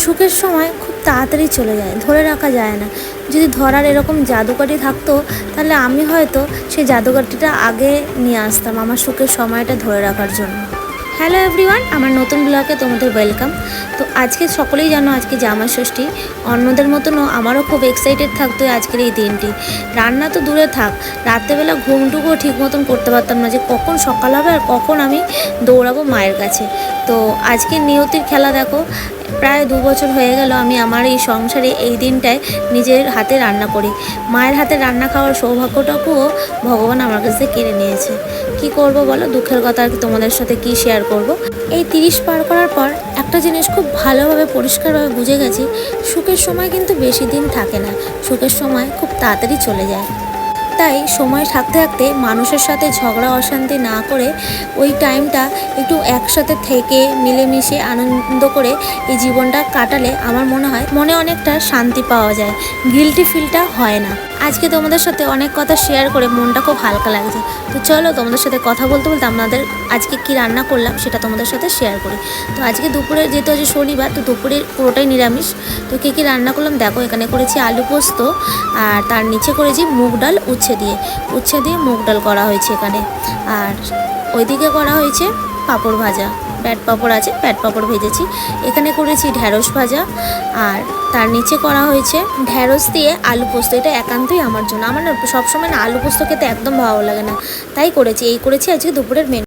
সুখের সময় খুব তাড়াতাড়ি চলে যায়, ধরে রাখা যায় না। যদি ধরার এরকম জাদুকাঠি থাকতো তাহলে আমি হয়তো সেই জাদুকাঠিটা আগে নিয়ে আসতাম আমার সুখের সময়টা ধরে রাখার জন্য। হ্যালো এভরিওয়ান, আমার নতুন ব্লগে তোমাদের ওয়েলকাম। তো আজকে সকলেই জানো আজকে জামাই ষষ্ঠী। অন্যদের মতনও আমারও খুব এক্সাইটেড থাকতো আজকের এই দিনটি। রান্না তো দূরে থাক, রাত্রেবেলা ঘুমটুকুও ঠিক মতন করতে পারতাম না যে কখন সকাল হবে আর কখন আমি দৌড়াবো মায়ের কাছে। তো আজকে নিয়তির খেলা দেখো, প্রায় 2 বছর হয়ে গেল আমি আমার এই সংসারে এই দিনটায় নিজের হাতে রান্না করি। মায়ের হাতে রান্না খাওয়ার সৌভাগ্যটাকুও ভগবান আমার কাছে কেড়ে নিয়েছে। কি করব বলো, দুঃখের কথা আর তোমাদের সাথে কি শেয়ার করব। এই 30 পার করার পর একটা জিনিস খুব ভালোভাবে পরিষ্কারভাবে বুঝে গেছি, সুখের সময় কিন্তু বেশি দিন থাকে না, সুখের সময় খুব তাড়াতাড়ি চলে যায়। তাই সময় থাকতে থাকতে মানুষের সাথে ঝগড়া অশান্তি না করে ওই টাইমটা একটু একসাথে থেকে মিলেমিশে আনন্দ করে এই জীবনটা কাটালে আমার মনে হয় মনে অনেকটা শান্তি পাওয়া যায়, গিল্টি ফিলটা হয় না। আজকে তোমাদের সাথে অনেক কথা শেয়ার করে মনটা খুব হালকা লাগছে। তো চলো তোমাদের সাথে কথা বলতে বলতে আপনাদের আজকে কি রান্না করলাম সেটা তোমাদের সাথে শেয়ার করি। তো আজকে দুপুরে যেহেতু আজ শনিবার, তো দুপুরে পুরোটাই নিরামিষ। তো কী রান্না করলাম দেখো, এখানে করেছি আলু পোস্ত, আর তার নিচে করেছি মুগ ডাল উচ্ছে দিয়ে মুগ ডাল করা হয়েছে এখানে। আর ওইদিকে করা হয়েছে পাঁপড় ভাজা, প্যাট পাঁপড় আছে, প্যাট পাঁপড় ভেজেছি। এখানে করেছি ঢ্যাঁড়স ভাজা, আর তার নিচে করা হয়েছে ঢ্যাঁড়স দিয়ে আলু পোস্ত। এটা একান্তই আমার জন্য, আমার না সবসময় না আলু পোস্ত খেতে একদম ভালো লাগে না, তাই করেছি। এই করেছি আজকে দুপুরের মেনু।